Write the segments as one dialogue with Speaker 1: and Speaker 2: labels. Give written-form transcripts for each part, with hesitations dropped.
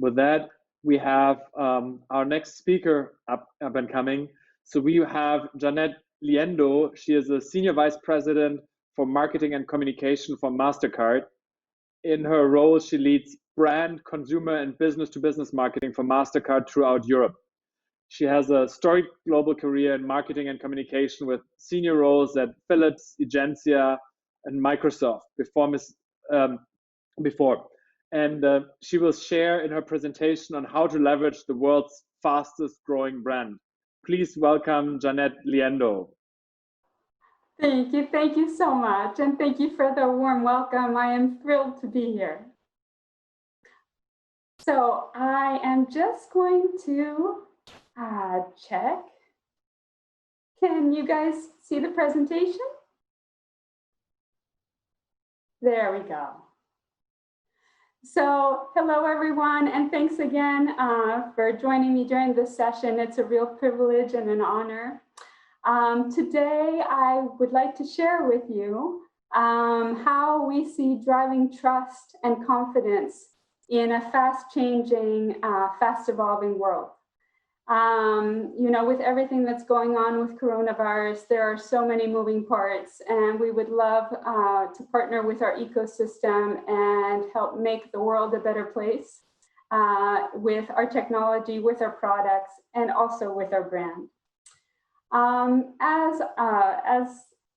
Speaker 1: With that, we have our next speaker up and coming. So we have Jeannette Liendo. She is a Senior Vice President for Marketing and Communication for Mastercard. In her role, she leads brand, consumer, and business-to-business marketing for Mastercard throughout Europe. She has a storied global career in marketing and communication with senior roles at Philips, Egencia, and Microsoft before. And she will share in her presentation on how to leverage the world's fastest growing brand. Please welcome Jeannette Liendo.
Speaker 2: Thank you so much, and thank you for the warm welcome. I am thrilled to be here. So I am just going to check. Can you guys see the presentation? There we go. So hello everyone, and thanks again for joining me during this session. It's a real privilege and an honor. Today I would like to share with you how we see driving trust and confidence in a fast-changing, fast-evolving world. You know, with everything that's going on with coronavirus, there are so many moving parts, and we would love to partner with our ecosystem and help make the world a better place with our technology, with our products, and also with our brand.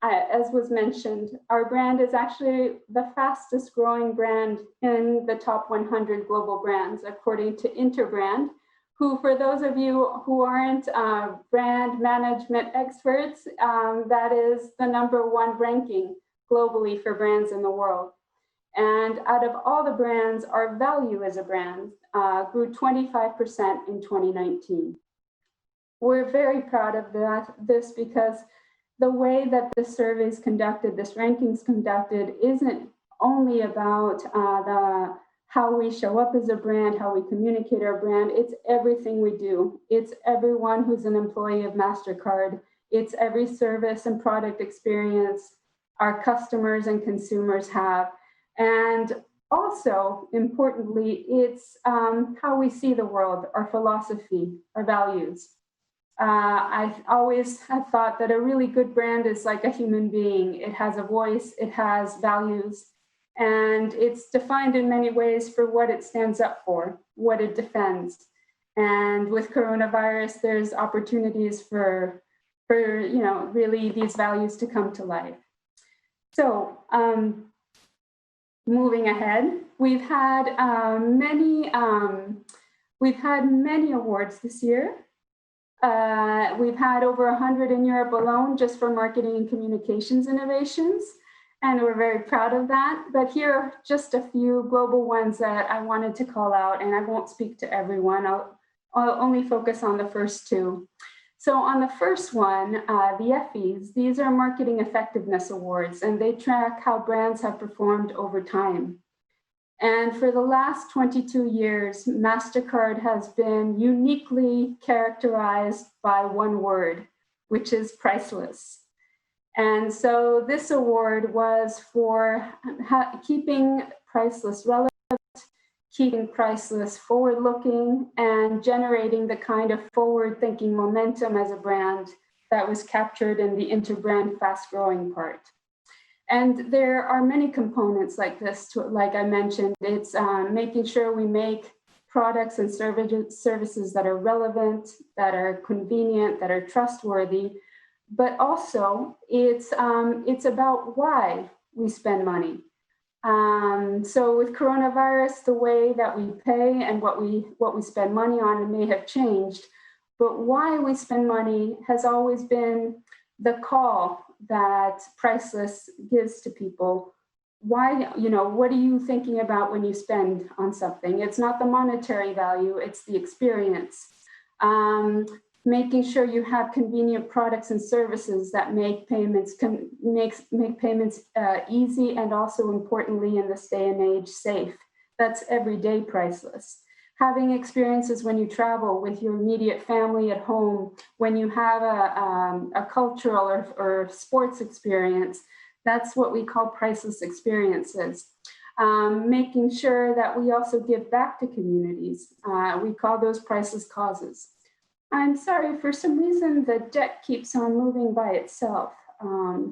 Speaker 2: As was mentioned, our brand is actually the fastest growing brand in the top 100 global brands, according to Interbrand, who, for those of you who aren't brand management experts, that is the #1 ranking globally for brands in the world. And out of all the brands, our value as a brand grew 25% in 2019. We're very proud of this because the way that this survey is conducted, this ranking is conducted, isn't only about how we show up as a brand, how we communicate our brand. It's everything we do. It's everyone who's an employee of Mastercard. It's every service and product experience our customers and consumers have. And also, importantly, it's how we see the world, our philosophy, our values. I always have thought that a really good brand is like a human being. It has a voice, it has values, and it's defined in many ways for what it stands up for, what it defends. And with coronavirus, there's opportunities for you know, really these values to come to life. So moving ahead, we've had many awards this year. We've had over 100 in Europe alone just for marketing and communications innovations, and we're very proud of that. But here are just a few global ones that I wanted to call out, and I won't speak to everyone. I'll only focus on the first two. So on the first one, the Effies, these are Marketing Effectiveness Awards, and they track how brands have performed over time. And for the last 22 years, Mastercard has been uniquely characterized by one word, which is priceless. And so this award was for keeping priceless relevant, keeping priceless forward-looking, and generating the kind of forward-thinking momentum as a brand that was captured in the Interbrand fast-growing part. And there are many components like this, like I mentioned. It's making sure we make products and services that are relevant, that are convenient, that are trustworthy, but also it's about why we spend money. So with coronavirus, the way that we pay and what we spend money on may have changed, but why we spend money has always been the call that Priceless gives to people. Why, you know, what are you thinking about when you spend on something? It's not the monetary value, it's the experience. Making sure you have convenient products and services that make payments easy, and also importantly in this day and age, safe. That's everyday Priceless. Having experiences when you travel with your immediate family at home, when you have a cultural or sports experience, that's what we call priceless experiences. making sure that we also give back to communities. We call those priceless causes. I'm sorry, for some reason, the deck keeps on moving by itself.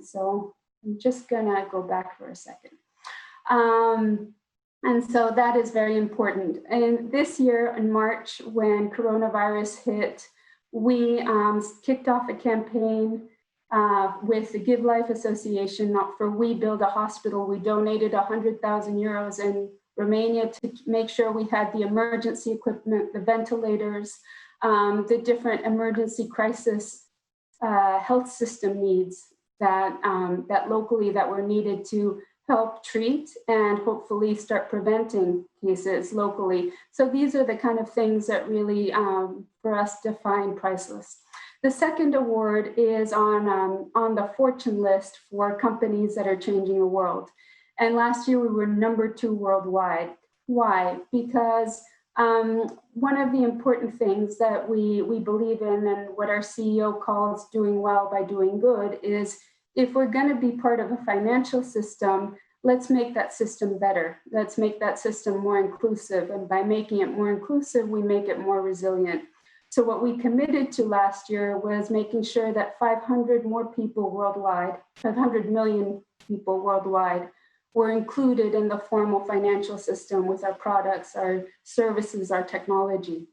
Speaker 2: So I'm just gonna go back for a second. And so that is very important. And this year in March, when coronavirus hit, we kicked off a campaign with the Give Life Association for We Build a Hospital. We donated 100,000 euros in Romania to make sure we had the emergency equipment, the ventilators, the different emergency crisis health system needs that, that locally that were needed to help treat and hopefully start preventing cases locally. So these are the kind of things that really, for us, define priceless. The second award is on the Fortune list for companies that are changing the world. And last year we were #2 worldwide. Why? Because one of the important things that we believe in, and what our CEO calls doing well by doing good, is if we're going to be part of a financial system, let's make that system better. Let's make that system more inclusive. And by making it more inclusive, we make it more resilient. So what we committed to last year was making sure that 500 more people worldwide, 500 million people worldwide, were included in the formal financial system with our products, our services, our technology.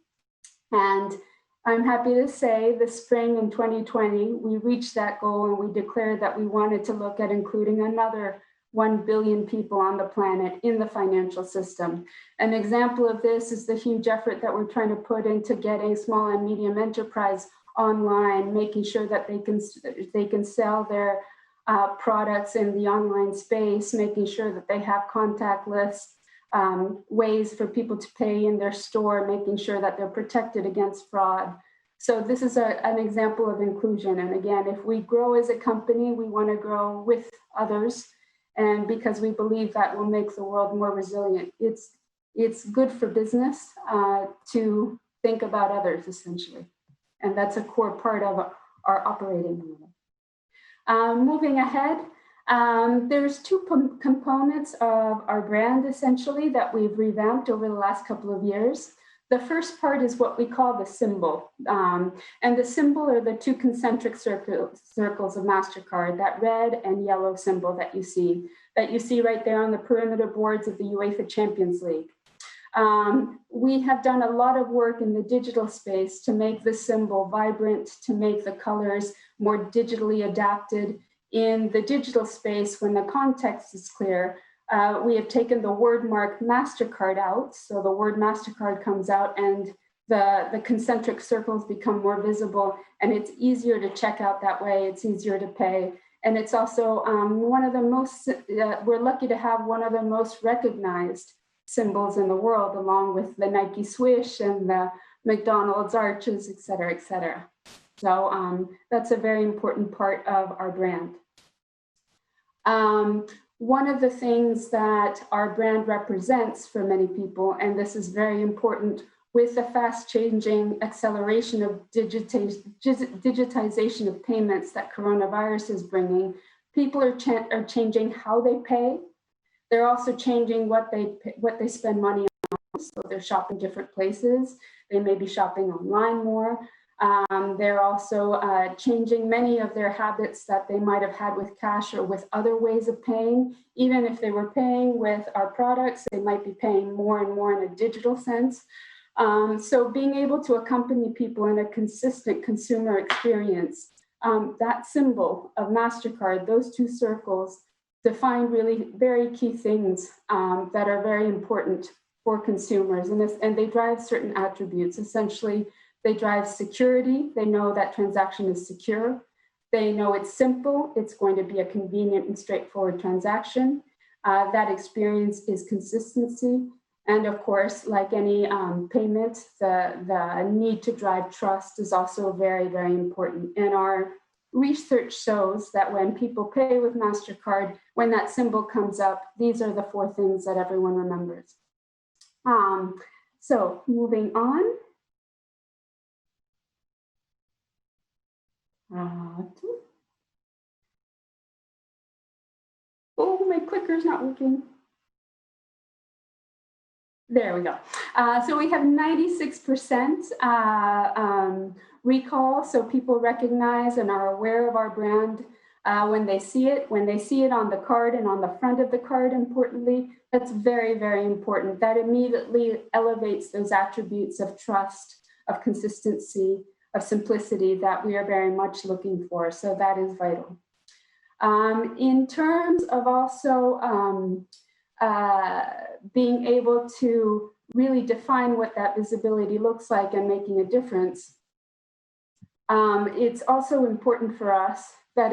Speaker 2: And I'm happy to say this spring in 2020, we reached that goal, and we declared that we wanted to look at including another 1 billion people on the planet in the financial system. An example of this is the huge effort that we're trying to put into getting small and medium enterprise online, making sure that they can sell their products in the online space, making sure that they have contactless ways for people to pay in their store, making sure that they're protected against fraud. So this is an example of inclusion. And again, if we grow as a company, we want to grow with others. And because we believe that will make the world more resilient. It's good for business to think about others, essentially. And that's a core part of our operating model. Moving ahead, there's two components of our brand, essentially, that we've revamped over the last couple of years. The first part is what we call the symbol. And the symbol are the two concentric circles of Mastercard, that red and yellow symbol that you see right there on the perimeter boards of the UEFA Champions League. We have done a lot of work in the digital space to make the symbol vibrant, to make the colors more digitally adapted. In the digital space, when the context is clear, we have taken the word mark Mastercard out. So the word Mastercard comes out and the concentric circles become more visible, and it's easier to check out that way. It's easier to pay. And it's also one of the most, we're lucky to have one of the most recognized symbols in the world, along with the Nike swish and the McDonald's arches, et cetera, et cetera. So that's a very important part of our brand. One of the things that our brand represents for many people, and this is very important with the fast changing acceleration of digitization of payments that coronavirus is bringing, people are changing how they pay. They're also changing what they spend money on. So they're shopping different places. They may be shopping online more. They're also changing many of their habits that they might have had with cash or with other ways of paying. Even if they were paying with our products, they might be paying more and more in a digital sense. So being able to accompany people in a consistent consumer experience, that symbol of Mastercard, those two circles, define really very key things that are very important for consumers. And they drive certain attributes. Essentially, they drive security. They know that transaction is secure. They know it's simple. It's going to be a convenient and straightforward transaction. That experience is consistency. And of course, like any payment, the need to drive trust is also very, very important. And our research shows that when people pay with Mastercard, when that symbol comes up, these are the 4 things that everyone remembers. So moving on. Oh, my clicker's not working. There we go. So we have 96% recall. So people recognize and are aware of our brand when they see it on the card and on the front of the card, importantly. That's very, very important. That immediately elevates those attributes of trust, of consistency, of simplicity that we are very much looking for. So that is vital. In terms of also being able to really define what that visibility looks like and making a difference, it's also important for us that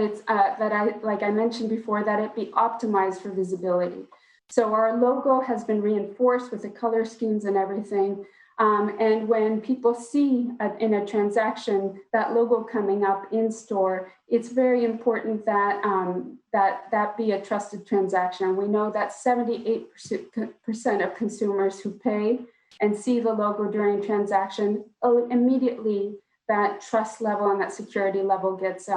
Speaker 2: like I mentioned before, that it be optimized for visibility. So our logo has been reinforced with the color schemes and everything. And when people see in a transaction that logo coming up in store, it's very important that that be a trusted transaction. We know that 78% of consumers who pay and see the logo during transaction, immediately that trust level and that security level gets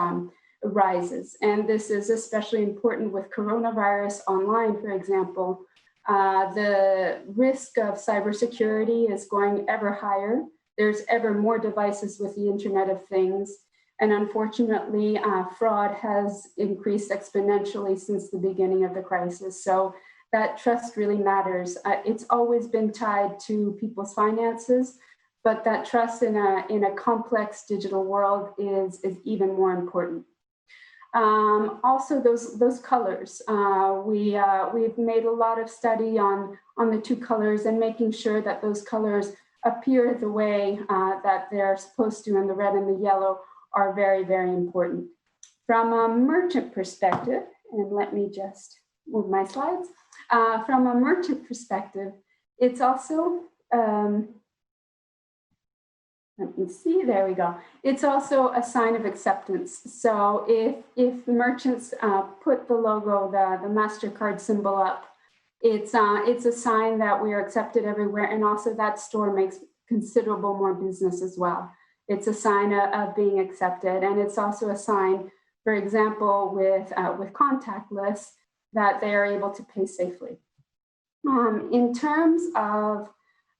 Speaker 2: rises. And this is especially important with coronavirus online, for example. The risk of cybersecurity is going ever higher. There's ever more devices with the Internet of Things. And unfortunately, fraud has increased exponentially since the beginning of the crisis. So that trust really matters. It's always been tied to people's finances, but that trust in a complex digital world is even more important. Also, those colors. We've made a lot of study on the two colors and making sure that those colors appear the way that they're supposed to, and the red and the yellow are very, very important. From a merchant perspective, and let me just move my slides. From a merchant perspective, it's also, let me see, there we go. It's also a sign of acceptance. So if merchants put the logo, the Mastercard symbol up, it's a sign that we are accepted everywhere, and also that store makes considerable more business as well. It's a sign of being accepted, and it's also a sign, for example, with contactless, that they are able to pay safely. In terms of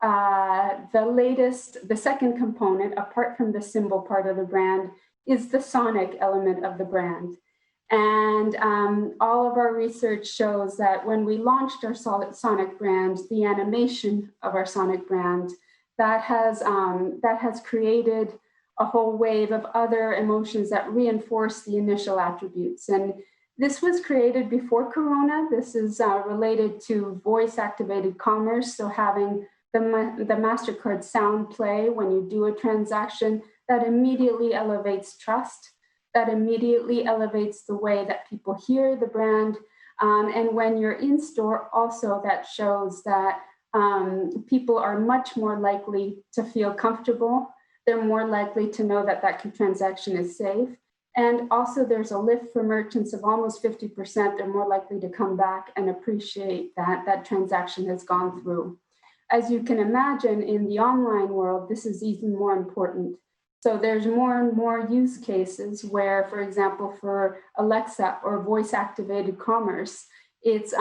Speaker 2: the second component, apart from the symbol part of the brand, is the sonic element of the brand. And all of our research shows that when we launched our sonic brand, the animation of our sonic brand, that has created a whole wave of other emotions that reinforce the initial attributes. And this was created before Corona. This is related to voice-activated commerce, so having the Mastercard sound play when you do a transaction, that immediately elevates trust, that immediately elevates the way that people hear the brand. And when you're in store, also that shows that people are much more likely to feel comfortable. They're more likely to know that that transaction is safe. And also there's a lift for merchants of almost 50%. They're more likely to come back and appreciate that that transaction has gone through. As you can imagine, in the online world, this is even more important. So there's more and more use cases where, for example, for Alexa or voice-activated commerce, it's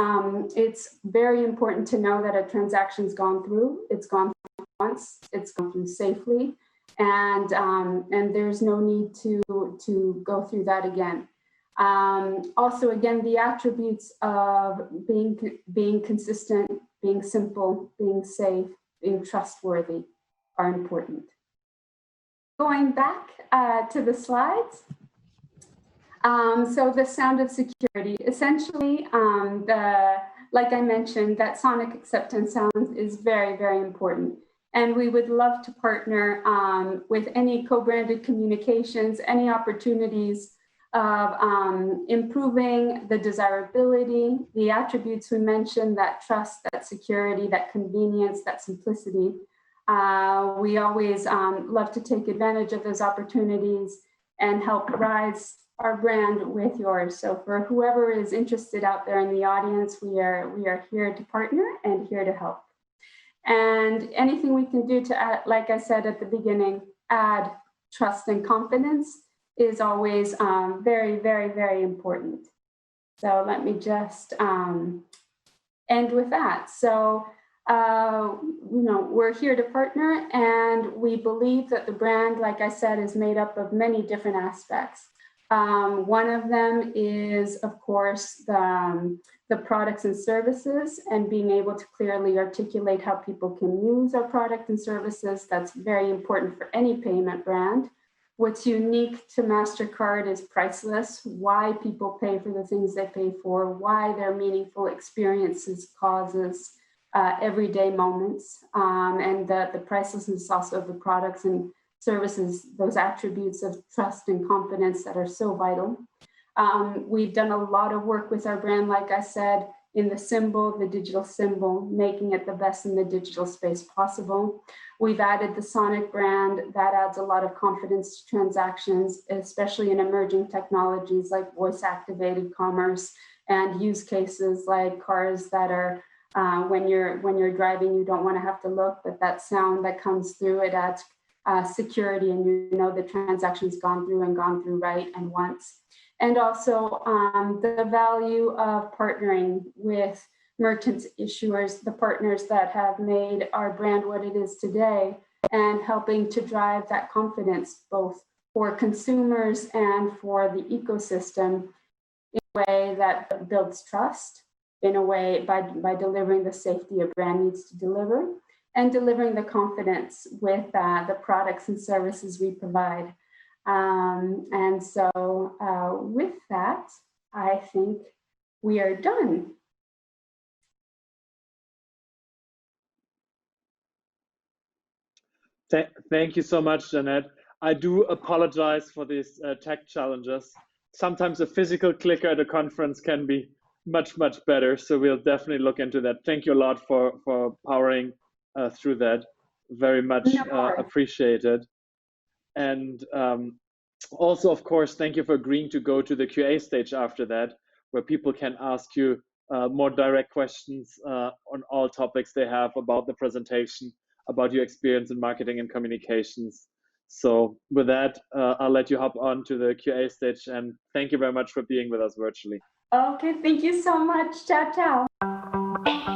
Speaker 2: very important to know that a transaction's gone through. It's gone through once. It's gone through safely, and there's no need to go through that again. Also, again, the attributes of being consistent, being simple, being safe, being trustworthy are important. Going back to the slides. So the sound of security, essentially, like I mentioned, that sonic acceptance sound is very, very important. And we would love to partner with any co-branded communications, any opportunities of improving the desirability, the attributes we mentioned, that trust, that security, that convenience, that simplicity. We always love to take advantage of those opportunities and help rise our brand with yours. So for whoever is interested out there in the audience, we are here to partner and here to help. And anything we can do to add, like I said at the beginning, add trust and confidence is always very, very, very important. So let me just end with that. So we're here to partner, and we believe that the brand, like I said, is made up of many different aspects. One of them is, of course, the products and services, and being able to clearly articulate how people can use our product and services. That's very important for any payment brand. What's unique to Mastercard is priceless, why people pay for the things they pay for, why they're meaningful experiences, causes, everyday moments, and the pricelessness also of the products and services, those attributes of trust and confidence that are so vital. We've done a lot of work with our brand, like I said, in the symbol, the digital symbol, making it the best in the digital space possible. We've added the Sonic brand. That adds a lot of confidence to transactions, especially in emerging technologies like voice-activated commerce and use cases like cars that are, when you're driving, you don't want to have to look, but that sound that comes through, it adds security, and you know the transaction's gone through right and once. And also the value of partnering with merchants, issuers, the partners that have made our brand what it is today, and helping to drive that confidence both for consumers and for the ecosystem in a way that builds trust, in a way by delivering the safety a brand needs to deliver, and delivering the confidence with the products and services we provide. And so with that, I think we are done.
Speaker 1: Thank you so much, Jeannette. I do apologize for these tech challenges. Sometimes a physical clicker at a conference can be much, much better. So we'll definitely look into that. Thank you a lot for powering through that. Very much appreciated. And also, of course, thank you for agreeing to go to the QA stage after that, where people can ask you more direct questions on all topics they have about the presentation, about your experience in marketing and communications. So with that, I'll let you hop on to the QA stage, and thank you very much for being with us virtually.
Speaker 2: Okay, thank you so much. Ciao, ciao.